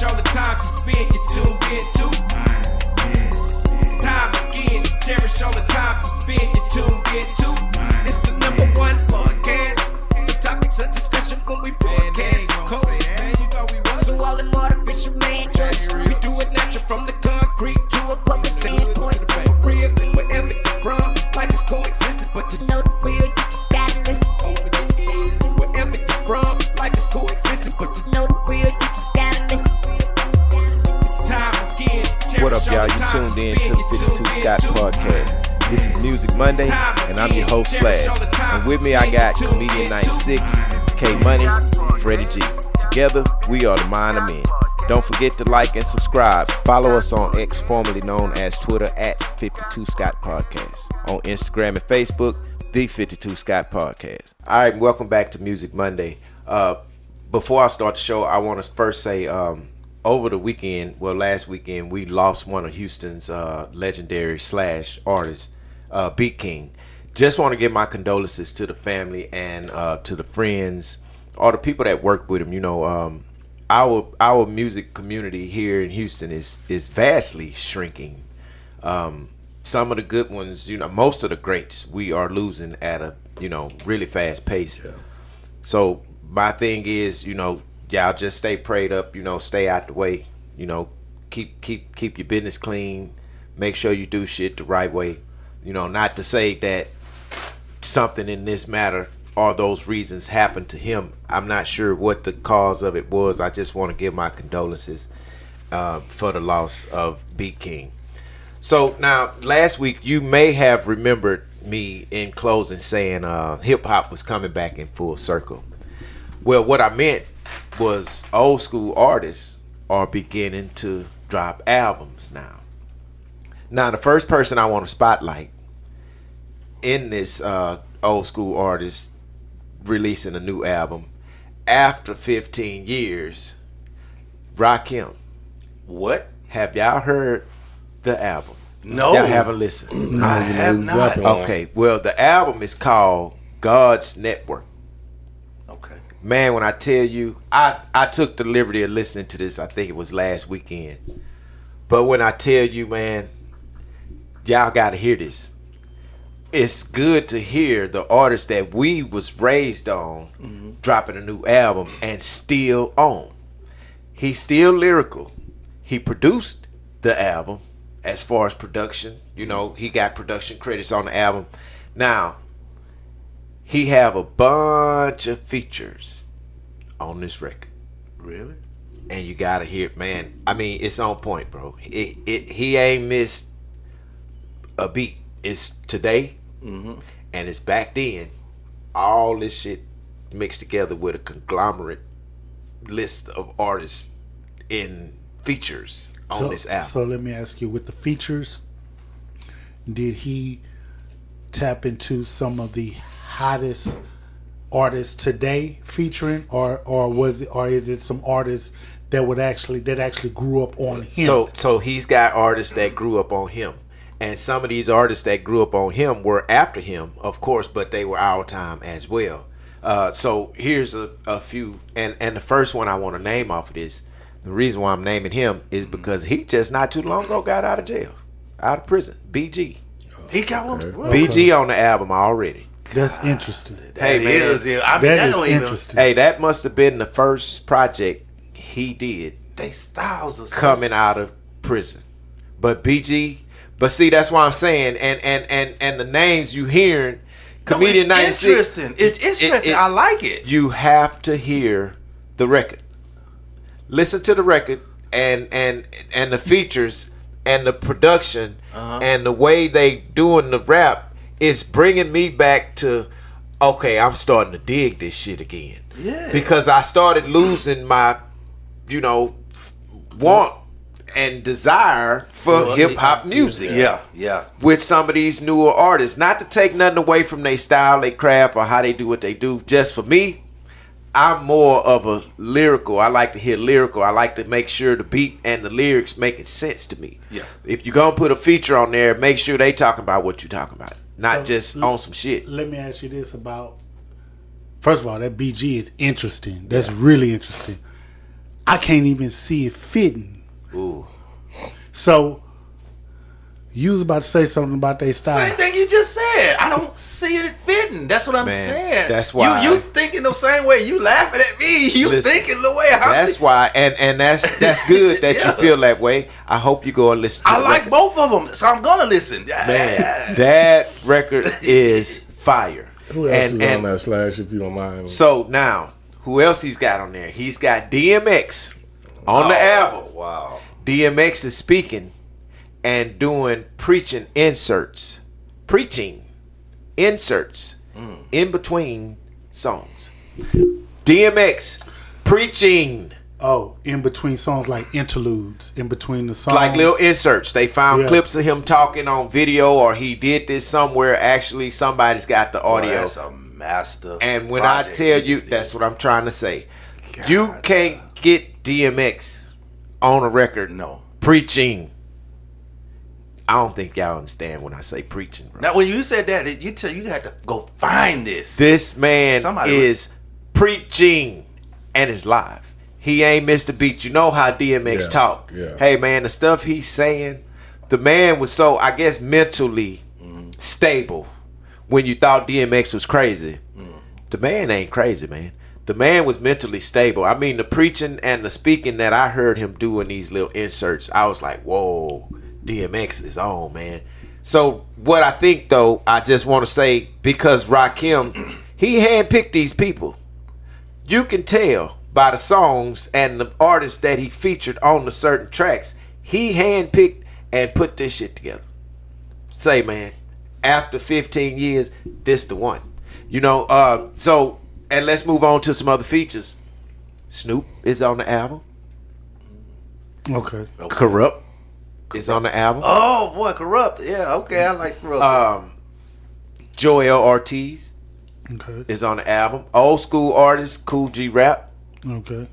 cherish all the time you spend, you tuned in to. It's time again to cherish all the time you spend, you tuned in to. It's the number one podcast. The topics of discussion when we broadcast. So all them artificial man jokes, we do it natural from the concrete to a public standpoint. Real, wherever you're from, life is coexistence, but to know the real, you just gotta listen. Wherever you're from, life is coexistence, but to know the real, you just gotta listen. It's time again. What up, y'all? You tuned in to the 52 Scott Podcast. This is Music Monday, and I'm your host, Slash. And with me, I got Comedian 96, K Money, Freddie G. Together, we are the Mind of Men. Don't forget to like and subscribe. Follow us on X, formerly known as Twitter, at 52 Scott Podcast. On Instagram and Facebook, the 52 Scott Podcast. All right, welcome back to Music Monday. Before I start the show, I want to first say, over the weekend, last weekend, we lost one of Houston's legendary Slash artists, Beat King. Just want to give my condolences to the family and to the friends, all the people that work with him. You know, our music community here in Houston is vastly shrinking. Some of the good ones, you know, most of the greats, we are losing at a, you know, really fast pace. Yeah. So my thing is, you know, y'all just stay prayed up, you know, stay out the way, you know, keep your business clean, make sure you do shit the right way. You know, not to say that something in this matter or those reasons happened to him. I'm not sure what the cause of it was. I just want to give my condolences for the loss of Beat King. So now, last week, you may have remembered me in closing saying hip hop was coming back in full circle. Well, what I meant was old school artists are beginning to drop albums now. Now, the first person I want to spotlight in this old school artist releasing a new album after 15 years, Rakim. What? Have y'all heard the album? No. Y'all haven't listened? No, I have not. Okay, well, the album is called God's Network. Okay. Man, when I tell you, I took the liberty of listening to this, I think it was last weekend. But when I tell you, man, y'all got to hear this. It's good to hear the artist that we was raised on dropping a new album and still on. He's still lyrical. He produced the album as far as production. You know, he got production credits on the album. Now, he have a bunch of features on this record. Really? And you got to hear it, man. I mean, it's on point, bro. He ain't missed a beat. It's today. And it's back then. All this shit mixed together with a conglomerate list of artists in features on this album. So let me ask you, with the features, did he tap into some of the hottest artists today featuring, or is it some artists that actually grew up on him? So he's got artists that grew up on him. And some of these artists that grew up on him were after him, of course, but they were our time as well. So here's a few, and the first one I want to name off of this, the reason why I'm naming him is because he just not too long ago got out of jail, out of prison. BG. He got one. BG on the album already. That's interesting. Hey, man. That is interesting. Hey, that must have been the first project he did. They styles are coming out of prison. But BG... But see, that's why I'm saying, and the names you hearing, Comedian 96. Interesting. It's interesting. I like it. You have to hear the record. Listen to the record and the features and the production and the way they doing the rap is bringing me back to, okay, I'm starting to dig this shit again. Yeah. Because I started losing my, you know, want and desire for hip hop music. Yeah. With some of these newer artists. Not to take nothing away from their style, their craft, or how they do what they do. Just for me, I'm more of a lyrical. I like to hear lyrical. I like to make sure the beat and the lyrics making sense to me. Yeah. If you're gonna put a feature on there, make sure they talking about what you talking about. Not just on some shit. Let me ask you this about, first of all, that BG is interesting. That's really interesting. I can't even see it fitting. Ooh. So you was about to say something about their style. Same thing you just said. I don't see it fitting. That's what I'm saying. That's why you thinking the same way. You laughing at me. You thinking the way I'm That's why, and that's good that you feel that way. I hope you go and listen to I the like record. both of them, so I'm gonna listen. Man, that record is fire. Who else is on that Slash, if you don't mind? So now, who else he's got on there? He's got DMX on the album. Wow. DMX is speaking and doing preaching inserts in between songs. DMX preaching. Oh, in between songs, like interludes, in between the songs. Like little inserts. They found clips of him talking on video, or he did this somewhere. Actually, somebody's got the audio. Well, that's a master. And when I tell you, that's what I'm trying to say. God, you can't get DMX on a record preaching. I don't think y'all understand when I say preaching, bro. Now, when you said that, you had to go find this. This man is preaching and is live. He ain't missed a beat. You know how DMX talk. Yeah. Hey, man, the stuff he's saying, the man was so, I guess, mentally stable when you thought DMX was crazy. The man ain't crazy, man. The man was mentally stable. I mean, the preaching and the speaking that I heard him do in these little inserts, I was like, whoa, DMX is on, man. So what I think, though, I just want to say, because Rakim, he handpicked these people. You can tell by the songs and the artists that he featured on the certain tracks. He handpicked and put this shit together. Say, man, after 15 years, this the one. You know, so, and let's move on to some other features. Snoop is on the album. Okay. Corrupt is on the album. Oh, boy, Corrupt. Yeah, okay, I like Corrupt. Joel Ortiz is on the album. Ol'school artist Cool G Rap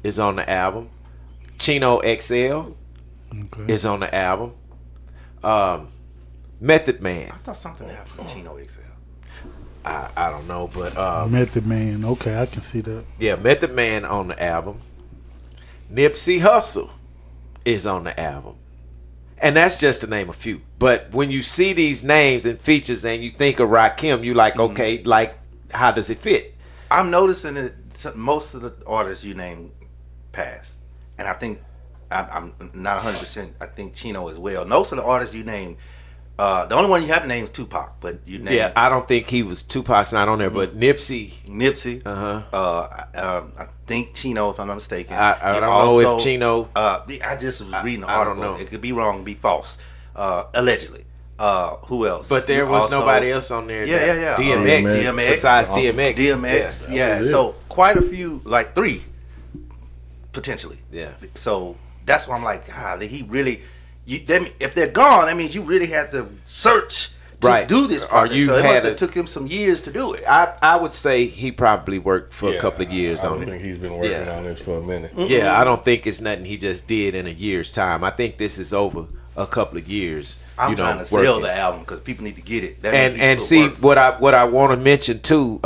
is on the album. Chino XL is on the album. Method Man. I thought something happened to Chino XL. I don't know, but Method Man. Okay, I can see that. Yeah, Method Man on the album. Nipsey Hussle is on the album. And that's just to name a few. But when you see these names and features and you think of Rakim, you like, okay, like, how does it fit? I'm noticing that most of the artists you name passed. And I think, I'm not 100%, I think Chino as well. Most of the artists you name, the only one you haven't named is Tupac, but you named... Yeah, I don't think he was, Tupac's not on there, but Nipsey. I think Chino, if I'm not mistaken. I don't know if Chino... I just was reading the article. I don't know. It could be wrong, be false. Allegedly. Who else? But there was nobody else on there. Yeah. DMX. Besides DMX. DMX, yeah. So quite a few, like 3, potentially. Yeah. So that's why I'm like, he really... if they're gone, that means you really had to search to do this project. So it must have took him some years to do it. I would say he probably worked for a couple of years on it. I don't think he's been working on this for a minute. Yeah, I don't think it's nothing he just did in a year's time. I think this is over a couple of years. I'm trying to sell the album because people need to get it. And see what I want to mention too,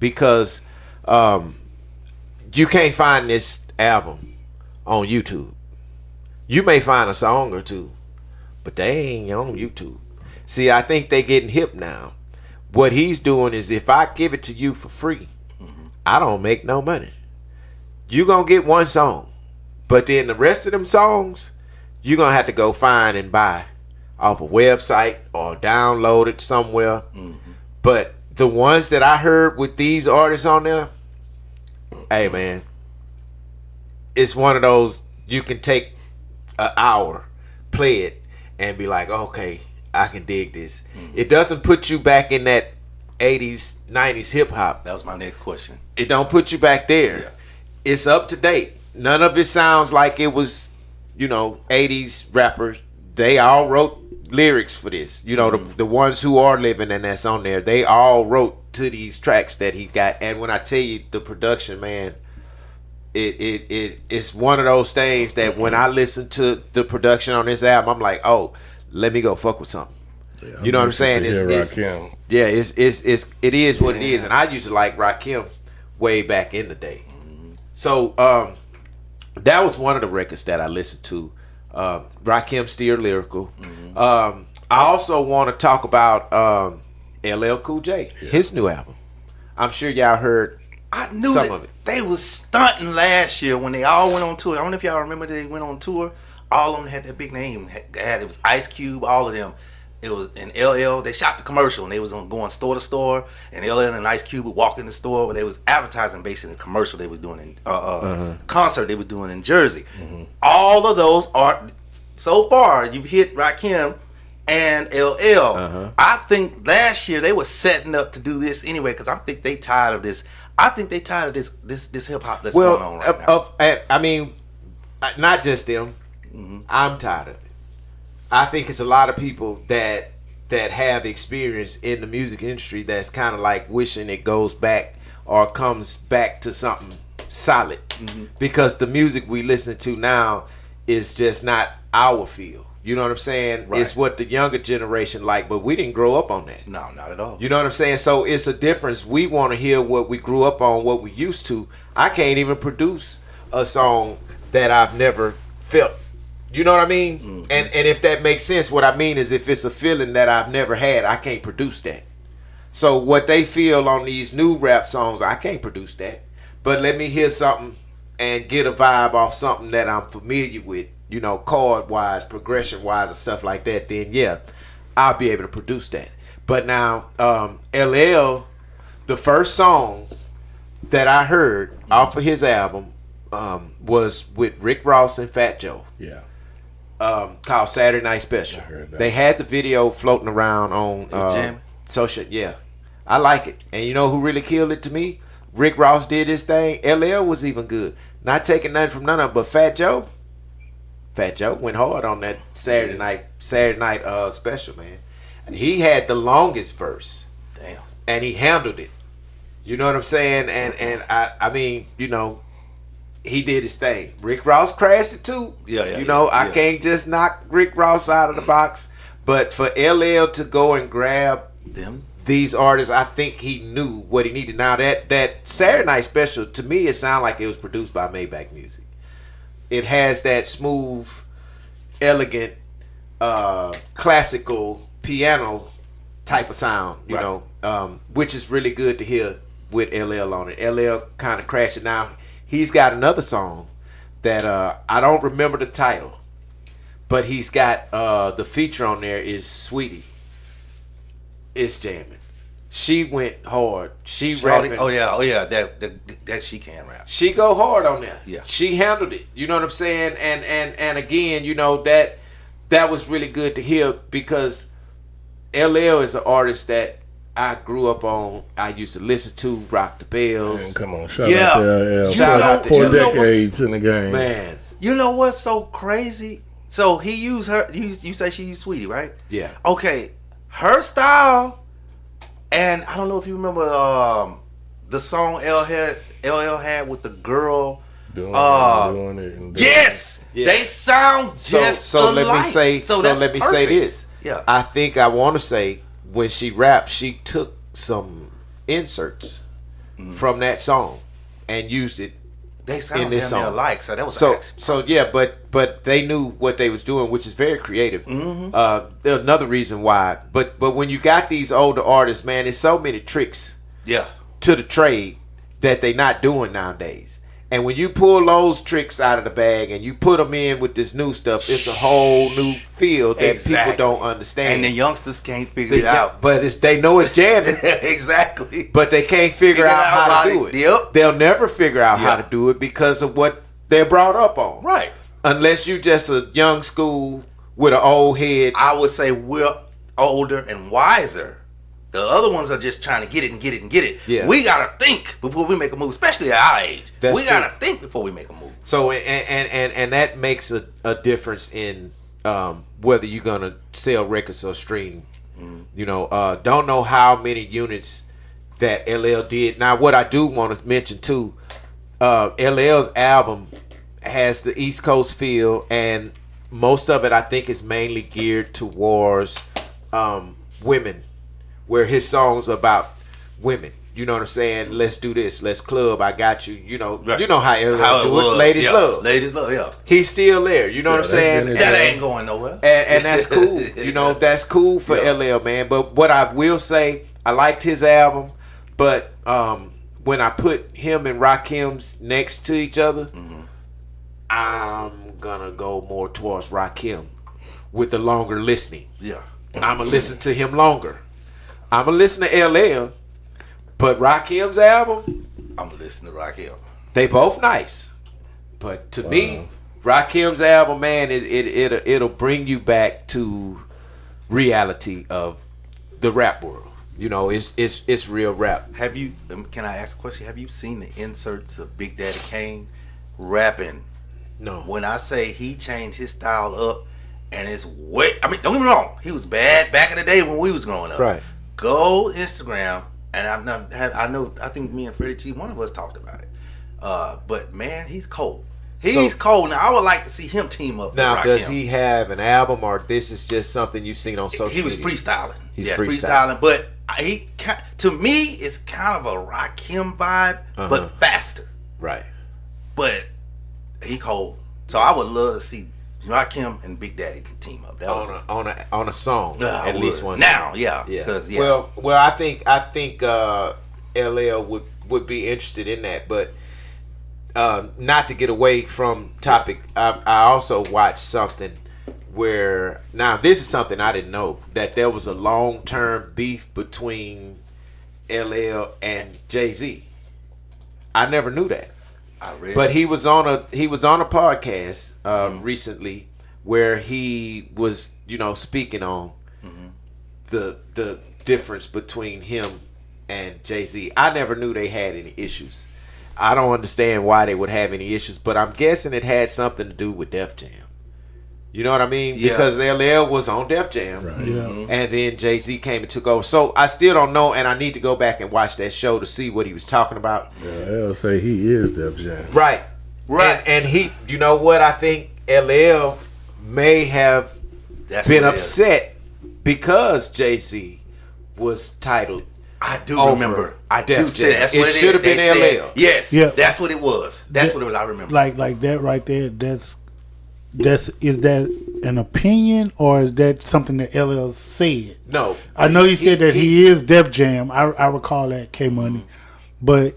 because you can't find this album on YouTube. You may find a song or two, but they ain't on YouTube. See, I think they getting hip now. What he's doing is, if I give it to you for free, I don't make no money. You gonna get one song, but then the rest of them songs, you're gonna have to go find and buy off a website or download it somewhere. But the ones that I heard with these artists on there, hey man, it's one of those you can take an hour, play it, and be like, okay, I can dig this. It doesn't put you back in that 80s, 90s hip hop. That was my next question. It don't put you back there. Yeah. It's up to date. None of it sounds like it was, 80s rappers. They all wrote lyrics for this. The ones who are living and that's on there, they all wrote to these tracks that he got. And when I tell you the production, man, it's one of those things that when I listen to the production on this album, I'm like, oh, let me go fuck with something. Yeah, you know what I'm saying? It is what it is. And I used to like Rakim way back in the day. So that was one of the records that I listened to. Rakim still lyrical. I also want to talk about LL Cool J, his new album. I'm sure y'all heard I knew some that of it. they was stunting last year when they all went on tour. I don't know if y'all remember they went on tour. All of them had that big name. It was Ice Cube, all of them. It was in LL. They shot the commercial and they was going store to store. And LL and Ice Cube would walk in the store. But they was advertising based in the commercial they was doing in concert they were doing in Jersey. All of those are so far you've hit Rakim and LL. I think last year they were setting up to do this anyway because I think they tired of this. I think they tired of this hip hop that's going on right now. I mean, not just them. I'm tired of it. I think it's a lot of people that have experience in the music industry that's kind of like wishing it goes back or comes back to something solid, because the music we listen to now is just not our feel. You know what I'm saying? Right. It's what the younger generation like, but we didn't grow up on that. No, not at all. You know what I'm saying? So it's a difference. We want to hear what we grew up on, what we used to. I can't even produce a song that I've never felt. You know what I mean? And if that makes sense, what I mean is if it's a feeling that I've never had, I can't produce that. So what they feel on these new rap songs, I can't produce that. But let me hear something and get a vibe off something that I'm familiar with, you know, chord-wise, progression-wise, and stuff like that, then yeah, I'll be able to produce that. But now, LL, the first song that I heard off of his album was with Rick Ross and Fat Joe. Yeah. Called Saturday Night Special. I heard that. They had the video floating around on jamming? social. Yeah, I like it. And you know who really killed it to me? Rick Ross did his thing. LL was even good. Not taking nothing from none of them, but Fat Joe went hard on that Saturday night special, man. And he had the longest verse. Damn. And he handled it. You know what I'm saying? And I mean, you know, he did his thing. Rick Ross crashed it too. Yeah. You know, I can't just knock Rick Ross out of the box. But for LL to go and grab these artists, I think he knew what he needed. Now that Saturday Night Special, to me, it sounded like it was produced by Maybach Music. It has that smooth, elegant, classical piano type of sound, you know, which is really good to hear with LL on it. LL kind of crashed it. Now, he's got another song that I don't remember the title, but he's got the feature on there is Sweetie. It's jamming. She went hard. She rapping. Oh yeah. That she can rap. She go hard on there. Yeah. She handled it. You know what I'm saying? And again, you know, that was really good to hear because LL is an artist that I grew up on. I used to listen to, rock the bells. Man, come on, shout out to LL. Shout out to Four LL. decades in the game. Man. You know what's so crazy? So he used her. You say she used Sweetie, right? Yeah. Okay, her style, and I don't know if you remember the song LL had with the girl. Doing it. And Yes, Yeah. they sound just so alike. let me say this. Yeah. I think I want to say when she rapped, she took some inserts from that song and used it. They sound in this damn near song. alike, so that was So yeah, but they knew what they was doing, which is very creative. There's another reason why. But when you got these older artists, man, there's so many tricks to the trade that they not doing nowadays. And when you pull those tricks out of the bag and you put them in with this new stuff, it's a whole new field that people don't understand. And the youngsters can't figure it out. But they know it's jamming. Exactly. But they can't figure out how to do it. Yep. They'll never figure out how to do it because of what they're brought up on. Right. Unless you just a young school with an old head. I would say we're older and wiser. The other ones are just trying to get it. Yeah. We gotta think before we make a move, especially at our age. That's we true. gotta think before we make a move. So and that makes a difference in whether you're gonna sell records or stream. You know, don't know how many units that LL did. Now, what I do want to mention too, LL's album has the East Coast feel, and most of it I think is mainly geared towards women, where his songs are about women. You know what I'm saying? Let's do this. Let's club. I got you. You know Right. you know how LL How it do was. it. Ladies yeah. love. Ladies love, yeah. He's still there. You know what I'm that's saying? been it. That And- ain't going nowhere. and that's cool. You know, that's cool for Yeah. LL, man. But what I will say, I liked his album, but when I put him and Rakim's next to each other, I'm gonna go more towards Rakim with the longer listening. Yeah. I'm gonna listen to him longer. I'm gonna listen to LL, but Rakim's album, I'm listening to Rakim. they both nice. But to me, Rakim's album, man, it'll bring you back to reality of the rap world. You know, it's real rap. Have you? Can I ask a question? Have you seen the inserts of Big Daddy Kane rapping? No. When I say he changed his style up, and it's way. I mean, don't get me wrong. He was bad back in the day when we was growing up. Right. Go Instagram, and I know. I think me and Freddie G, one of us talked about it. But man, he's cold. He's cold. Now I would like to see him team up. Now, with does Rakim. he have an album, or this is just something you've seen on social media? He was freestyling. He's yeah, freestyling. freestyling. But to me, it's kind of a Rakim vibe, but faster. Right. But he cold. So I would love to see Rakim and Big Daddy team up. That was On a song, I at would. least one. Now, song. yeah. Yeah. Because Well, I think LL would be interested in that, but not to get away from topic. I also watched something where now this is something I didn't know, that there was a long-term beef between LL and Jay-Z. I never knew that. I read. But he was on a podcast recently where he was, speaking on the difference between him and Jay-Z. I never knew they had any issues. I don't understand why they would have any issues, but I'm guessing it had something to do with Def Jam. You know what I mean? Yeah. Because LL was on Def Jam, Right. Yeah. and then Jay-Z came and took over. So I still don't know, and I need to go back and watch that show to see what he was talking about. Yeah, I'll say he is Def Jam. Right. Right. And he, you know what? I think LL may have That's been what it is. upset because Jay-Z was titled. I do over remember. I Def do say Jam. that's It what it is. should have been They said- LL. Yes. Yeah. That's what it was. That's what it was. I remember. Like that right there. That's is that an opinion or is that something that LL said? No. I know he said that he is Def Jam. I recall that, K Money. But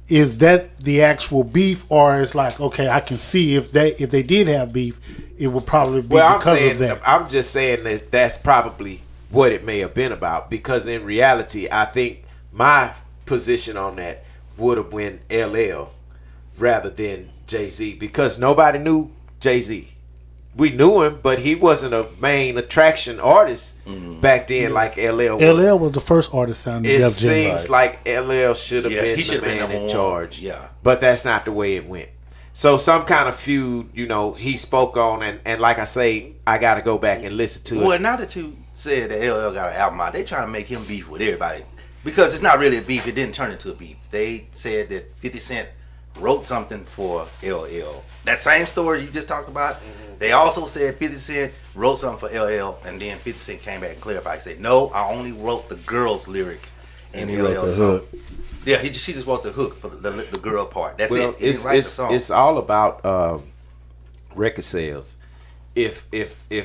is that the actual beef, or it's like, okay, I can see if they did have beef, it would probably be because of that. I'm just saying that that's probably what it may have been about, because in reality, I think my position on that would have been LL rather than Jay-Z, because nobody knew Jay-Z. We knew him, but he wasn't a main attraction artist back then like LL was. LL was the first artist signed to It Def Jam. seems like LL should have Yeah, been he the should have been man number in one. charge. Yeah. But that's not the way it went. So some kind of feud, he spoke on, and like I say, I got to go back and listen to Well, it. now that you said that LL got an album out, they trying to make him beef with everybody. Because it's not really a beef. It didn't turn into a beef. They said that 50 Cent wrote something for LL. That same story you just talked about, they also said 50 Cent wrote something for LL, and then 50 Cent came back and clarified. He said, no, I only wrote the girl's lyric in And he wrote the LL's song. hook. Yeah, she just wrote the hook for the girl part. That's Well, it. He didn't write the song. it's all about record sales. If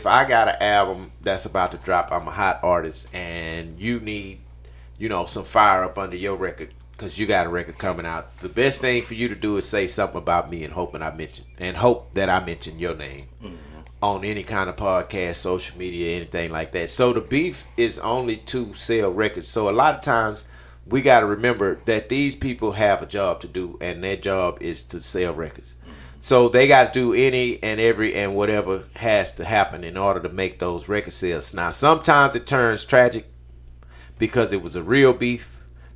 I got an album that's about to drop, I'm a hot artist, and you need, some fire up under your record because you got a record coming out. The best thing for you to do is say something about me and hope that I mention your name on any kind of podcast, social media, anything like that. So the beef is only to sell records. So a lot of times we got to remember that these people have a job to do, and their job is to sell records. So they got to do any and every and whatever has to happen in order to make those record sales. Now, sometimes it turns tragic because it was a real beef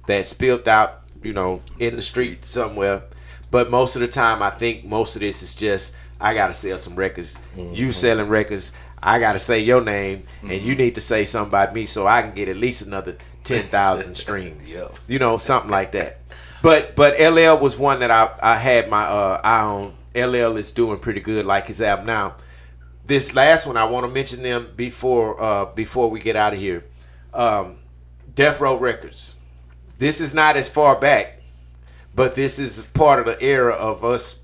that spilled out, in the street somewhere. But most of the time, I think most of this is just, I got to sell some records. You selling records, I got to say your name, and you need to say something about me so I can get at least another 10,000 streams. Yep. Something like that. But LL was one that I had my eye on. LL is doing pretty good, like his album. Now, this last one, I want to mention them before we get out of here. Death Row Records. this is not as far back, but this is part of the era of us,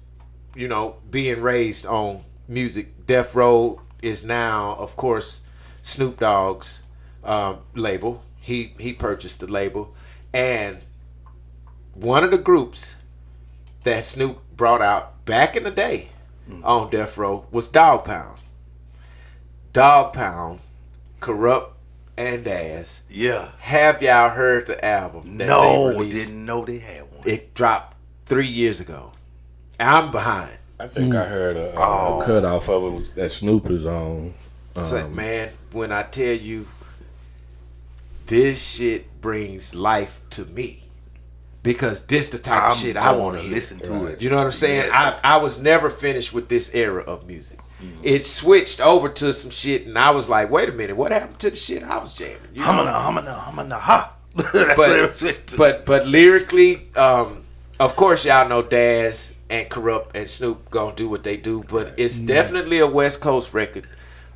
you know, being raised on music. Death Row is now, of course, Snoop Dogg's label. He purchased the label, and one of the groups that Snoop brought out back in the day on Death Row was Dog Pound. Dog Pound, Corrupt, and Daz. Yeah. Have y'all heard the album? That No, they released? didn't know they had one. It dropped 3 years ago. I'm behind. I think I heard a cut off of it that Snoop is on. It's like, man, when I tell you this shit brings life to me, because this the type of shit I want to listen to it. You know what I'm saying? Yes. I was never finished with this era of music. It switched over to some shit, and I was like, wait a minute, what happened to the shit I was jamming? You know? Humana, ha. That's what it switched to. But lyrically, of course, y'all know Daz and Corrupt and Snoop gonna do what they do, but it's definitely a West Coast record.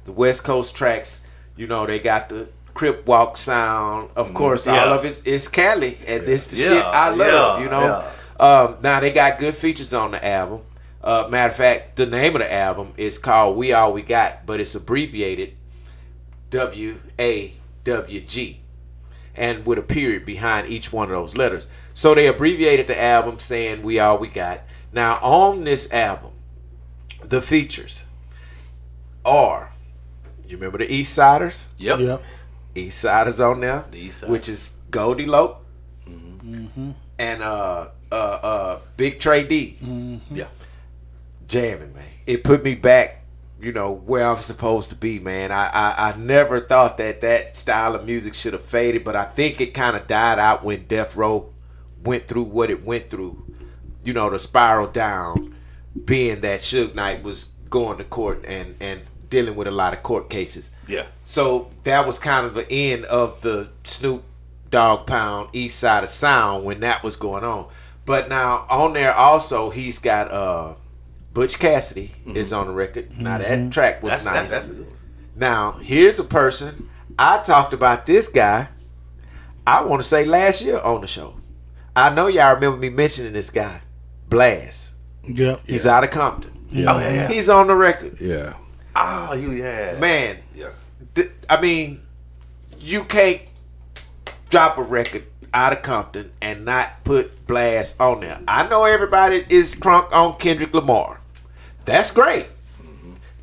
The West Coast tracks, you know, they got the Crip Walk sound. Of course, all of it's Cali, and this the shit I love. You know, now they got good features on the album. Matter of fact, the name of the album is called We All We Got, but it's abbreviated WAWG, and with a period behind each one of those letters. So they abbreviated the album saying We All We Got. Now on this album, the features are, you remember the East Siders? Yep. East Siders on there, The East Side. which is Goldie Loc and Big Trey D. Yeah. Jamming, man. It put me back, you know, where I'm supposed to be, man. I never thought that style of music should have faded, but I think it kind of died out when Death Row went through what it went through. You know, the spiral down, being that Suge Knight was going to court and dealing with a lot of court cases. Yeah. So that was kind of the end of the Snoop Dogg Pound East Side of sound when that was going on. But now on there also he's got Butch Cassidy is on the record. Now that track was nice. That's a good one. Now here's a person I talked about. This guy, I want to say last year on the show. I know y'all remember me mentioning this guy, Blast. Yep. He's out of Compton. Yeah. Oh yeah. He's on the record. Yeah. Oh, yeah. Man, Yeah. I mean, you can't drop a record out of Compton and not put Blast on there. I know everybody is crunk on Kendrick Lamar. That's great.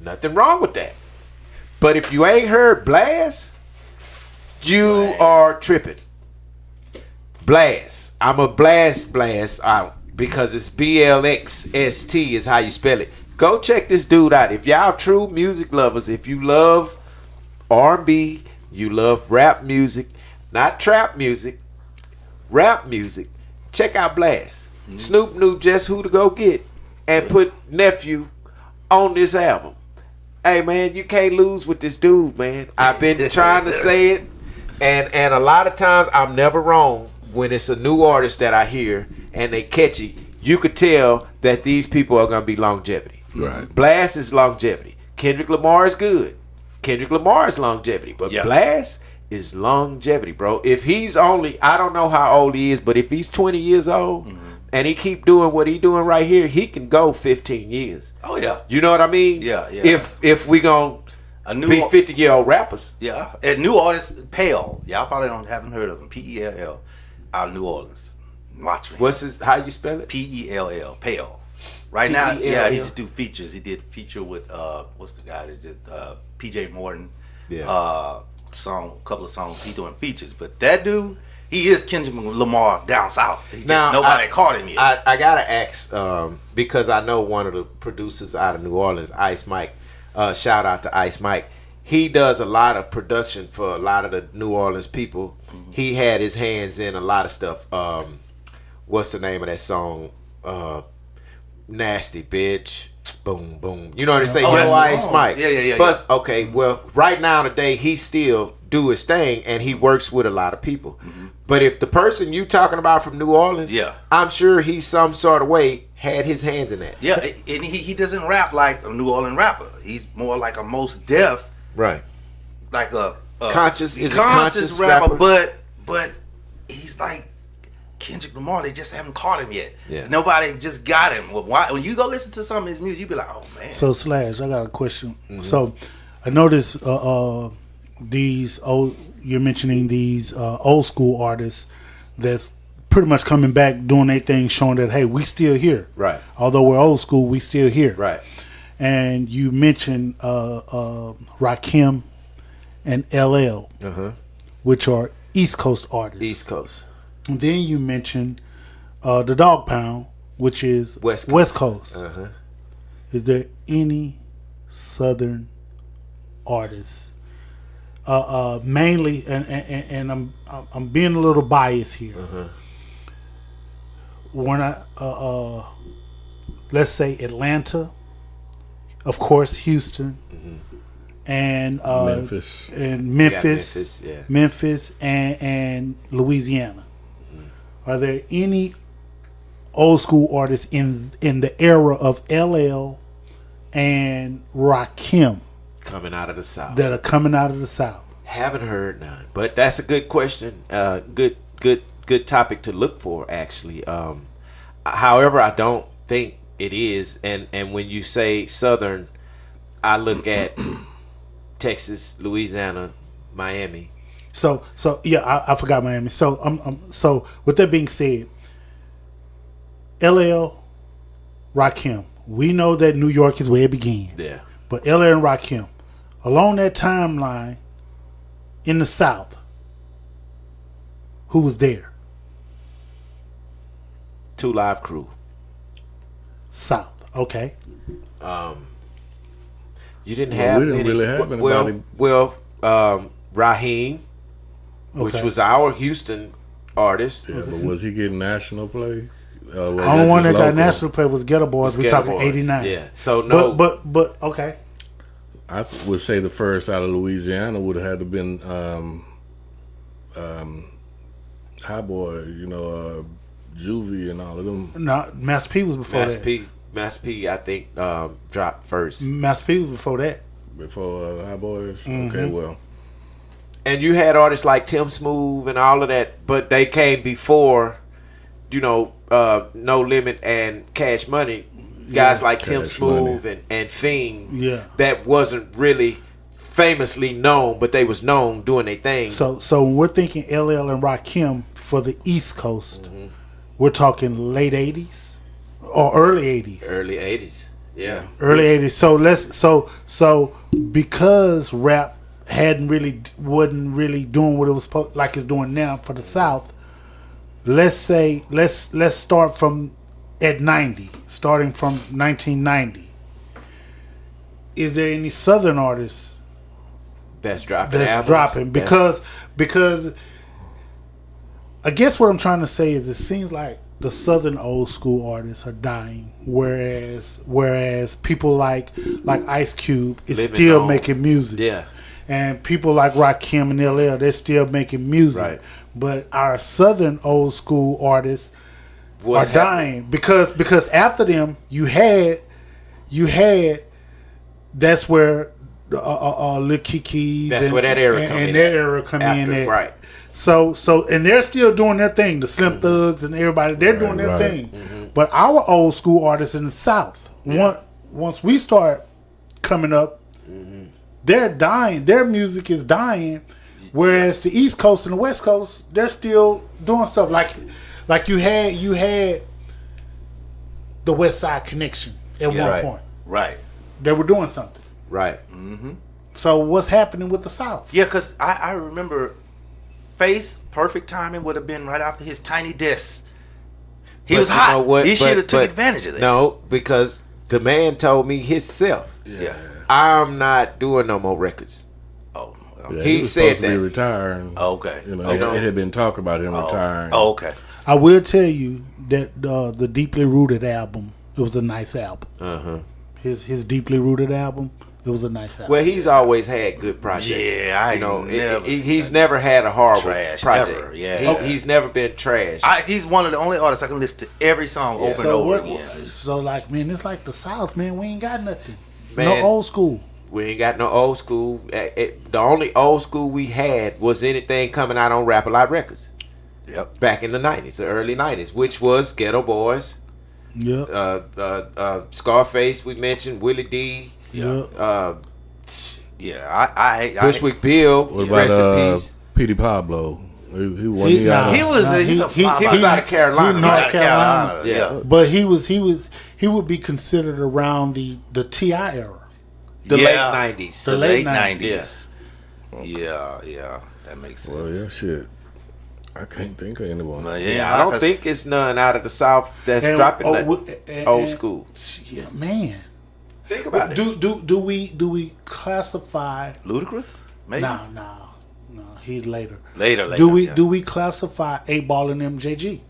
Nothing wrong with that. But if you ain't heard Blast, you are tripping. Blast. I'm a blast out because it's BLXST is how you spell it. Go check this dude out. If y'all true music lovers, if you love R&B, you love rap music, not trap music, rap music, check out Blast. Snoop knew just who to go get and put Nephew on this album. Hey man, you can't lose with this dude, man. I've been trying to say it, and a lot of times I'm never wrong when it's a new artist that I hear and they catchy. You could tell that these people are gonna be longevity. Right. Blast is longevity. Kendrick Lamar is good. Kendrick Lamar is longevity, but Blast is longevity, bro. If he's only, I don't know how old he is, but if he's 20 years old and he keep doing what he doing right here, he can go 15 years. Oh yeah. You know what I mean? Yeah, yeah. If we gonna be 50-year-old rappers. Yeah. A new artist, Pale. Y'all probably haven't heard of him. Pell, out of New Orleans. Watch me. What's his? How you spell it? Pell. Pale. Right now, P-E-L-L. he just do features. He did feature with what's the guy that just PJ Morton. Yeah. Couple of songs. He doing features, but that dude, he is Kendrick Lamar down south. He just Now, nobody caught him yet. I gotta ask because I know one of the producers out of New Orleans, Ice Mike. Shout out to Ice Mike. He does a lot of production for a lot of the New Orleans people. He had his hands in a lot of stuff. What's the name of that song? Nasty Bitch. Boom, boom. You know what I'm saying? Oh, You know that's- Ice Mike. Yeah. But, okay, well, right now today, he still do his thing, and he works with a lot of people. But if the person you talking about from New Orleans, I'm sure he some sort of way had his hands in that. Yeah, and he doesn't rap like a New Orleans rapper. He's more like a Most Def, Right. like a Conscious rapper. rapper, but he's like Kendrick Lamar, they just haven't caught him yet. Yeah. Nobody just got him. Well, why, when you go listen to some of his music, you be like, oh man. So Slash, I got a question. So I noticed these you're mentioning these old school artists that's pretty much coming back doing their thing, showing that hey, we still here. Right. Although we're old school, we still here. Right. And you mentioned Rakim and LL, which are East Coast artists. East Coast. And then you mentioned the Dog Pound, which is West Coast. Is there any Southern artists? Mainly, and I'm being a little biased here. When I let's say Atlanta, of course Houston, and Memphis. Memphis, and Louisiana. Are there any old school artists in the era of LL and Rakim Coming out of the South. that are coming out of the South? Haven't heard none. But that's a good question. Good topic to look for, actually. However, I don't think it is. And when you say Southern, I look at Texas, Louisiana, Miami. So yeah, I forgot Miami. So so with that being said, LL, Rakim, we know that New York is where it began. Yeah. But LL and Rakim, along that timeline in the South, who was there? 2 Live Crew. South, okay. You didn't have we didn't any, really have anybody. Raheem, which Okay. was our Houston artist. Yeah, but was he getting national play? The only one that got national play was Ghetto Boys. We're Ghetto talking Boys. 89. Yeah. So no. But okay. I would say the first out of Louisiana would have had to been High Boy, Juvie and all of them. No, Master P was before that. Master P, I think, dropped first. Master P was before that. Before High Boys? Okay, well. And you had artists like Tim Smooth and all of that, but they came before, No Limit and Cash Money. Guys like Tim Cash Smooth and Fiend. Yeah. That wasn't really famously known, but they was known doing their thing. So when we're thinking LL and Rakim for the East Coast, we're talking late 80s or early 80s. Early 80s. Yeah. Early 80s. So so because rap wasn't really doing what it was like it's doing now for the South. Let's say let's start from at 90, starting from 1990. Is there any Southern artists That's dropping. that's dropping? Because I guess what I'm trying to say is it seems like the Southern old school artists are dying, whereas people like Ice Cube is Living still on. making music. Yeah. And people like Rakim and LL, they're still making music. Right. But our Southern old school artists What's are dying because after them you had that's where Lil Kiki's That's where that era come in and their at. era come in After, at. right. So and they're still doing their thing. The Slim Thugs and everybody, they're doing their right. thing. But our old school artists in the South, once we start coming up, they're dying. Their music is dying. Whereas the East Coast and the West Coast, they're still doing stuff like you had the West Side Connection at one right. point. Right. Mm-hmm. They were doing something. Right. So what's happening with the South? Yeah, because I remember Face, perfect timing would have been right after his Tiny Disc. He But was you hot. know what? He should have But- took but advantage of that. No, because the man told me himself, Yeah. I'm not doing no more records. Oh, Yeah, He was said supposed to be that. retiring. okay. It had been talk about him retiring. Oh, okay. I will tell you that the Deeply Rooted album, it was a nice album. Uh-huh. His Deeply Rooted album, it was a nice album. Well, he's always had good projects. Yeah, I never he's never had a horrible trash project. ever, yeah. He's never been trash. He's one of the only artists I can listen to every song over and so over what? again. So like, man, it's like the South, man. We ain't got nothing. Man. No old school. We ain't got no old school. The only old school we had was anything coming out on Rap-A-Lot Records. Yep. back in the 90s, the early 90s, which was Ghetto Boys, Yeah. Scarface, we mentioned, Willie D, Yeah. Yeah, I Bushwick Bill, What rest in about peace. Petey Pablo? He won. He- He out he of- was Nah, he's a fly He was out of Carolina. North out of Carolina. Yeah. But he would be considered around the T.I. era. The Yeah. late 90s. The The late late 90s. Yeah, that makes sense. Well, yeah, shit. I can't think of anyone. But Yeah, I don't 'cause- think it's none out of the South that's And- dropping that and- old and- school. Yeah, man. Think about it. Do we classify? Ludacris? Maybe No, he's later. later. Do yeah. we classify 8 Ball and MJG?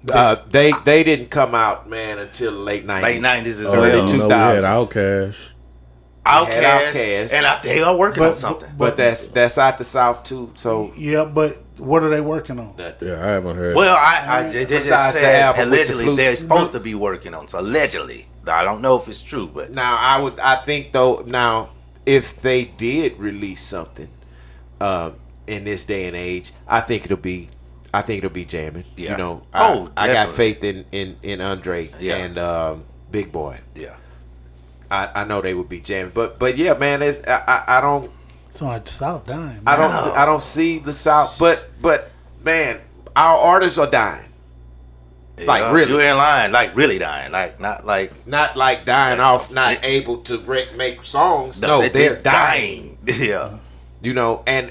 They didn't come out, man, until the late 90s. late 90s as Oh, well? early you know, we 2000s. had Outkast. Outkast, and they are working on something. But that's out the South too. So Yeah, but what are they working on? Yeah, I haven't heard. Well, they just Besides the said album with the allegedly flute. they're supposed to be working on. So allegedly, I don't know if it's true, but now I think though now if they did release something in this day and age, I think it'll be jamming. Yeah. You know, Oh, I got definitely. faith in Andre Yeah. and Big Boy. yeah. I know they would be jamming, but yeah, man, I don't. It's like the South dying. I don't see the South, but man, our artists are dying. Like, Yeah, really? you ain't lying. Like really dying. Like not like Not like dying off, not able to make songs. No, they're dying. Yeah. You know, and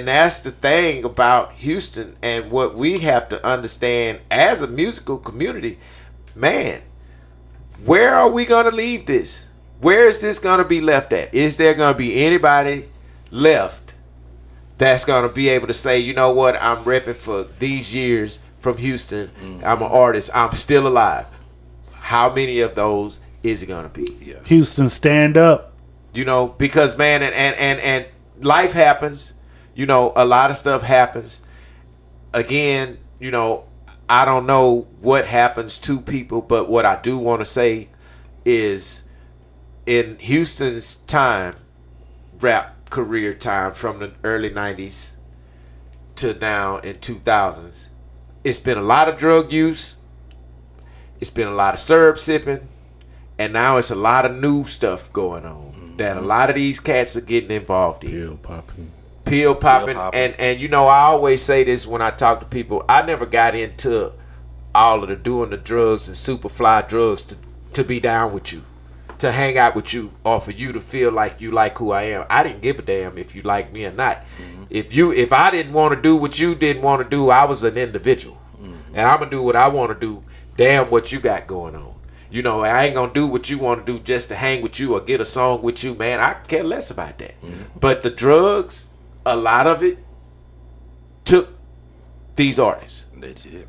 that's the thing about Houston and what we have to understand as a musical community, man. Where are we gonna leave this? Where is this gonna be left at? Is there gonna be anybody left that's gonna be able to say, you know what, I'm repping for these years from Houston. I'm an artist. I'm still alive. How many of those is it gonna be? Yeah. Houston, stand up. You know, because man, and life happens. You know, a lot of stuff happens. Again, you know, I don't know what happens to people, but what I do want to say is in Houston's time, rap career time from the early 90s to now in 2000s, it's been a lot of drug use. It's been a lot of syrup sipping. And now it's a lot of new stuff going on that a lot of these cats are getting involved in. Pill popping. And you know, I always say this when I talk to people. I never got into all of the doing the drugs and super fly drugs to be down with you, to hang out with you, or for you to feel like you like who I am. I didn't give a damn if you like me or not. If I didn't want to do what you didn't want to do, I was an individual. And I'm gonna do what I want to do. Damn what you got going on. You know, I ain't gonna do what you want to do just to hang with you or get a song with you, man. I care less about that. But the drugs, a lot of it took these artists. Legit.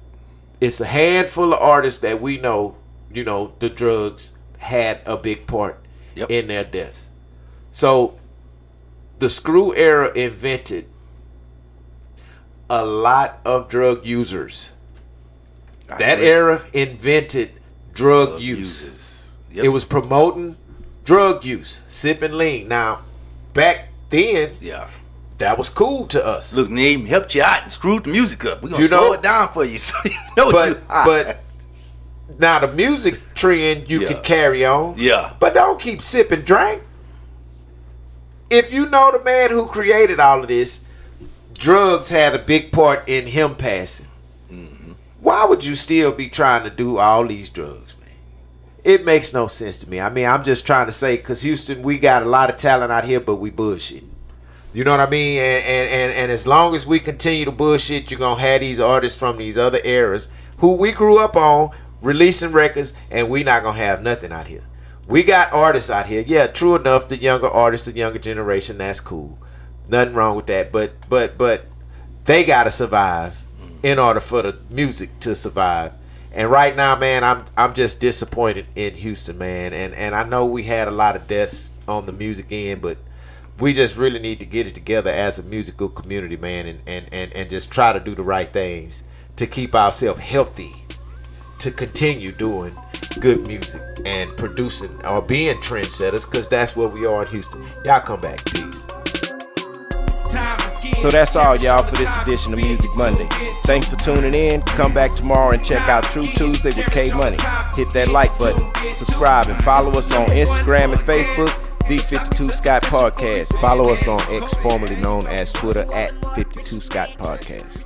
It's a handful of artists that we know, you know, the drugs had a big part in their deaths. So the screw era invented a lot of drug users. That era invented drug use. Yep. It was promoting drug use, sipping lean. Now, back then, that was cool to us. Look, Neem helped you out and screwed the music up. We're gonna You know- slow it down for you so you know you hot. But now the music trend you can carry on. Yeah. But don't keep sipping drink. If you know the man who created all of this, drugs had a big part in him passing. Why would you still be trying to do all these drugs, man? It makes no sense to me. I mean, I'm just trying to say, because Houston, we got a lot of talent out here, but we bullshit. You know what I mean? And as long as we continue to bullshit, you're going to have these artists from these other eras who we grew up on releasing records, and we not going to have nothing out here. We got artists out here. Yeah, true enough, the younger artists, the younger generation, that's cool. Nothing wrong with that. But they got to survive in order for the music to survive. And right now, man, I'm just disappointed in Houston, man. And I know we had a lot of deaths on the music end, but we just really need to get it together as a musical community, man, and just try to do the right things to keep ourselves healthy, to continue doing good music and producing or being trendsetters, because that's what we are in Houston. Y'all come back, peace. It's time again. So that's all, y'all, for this edition of Music Monday. Thanks for tuning in. Come back tomorrow and check out True Tuesday with K Money. Hit that like button, subscribe, and follow us on Instagram and Facebook, The 52 Scott Podcast. Follow us on X, formerly known as Twitter, at 52 Scott Podcast.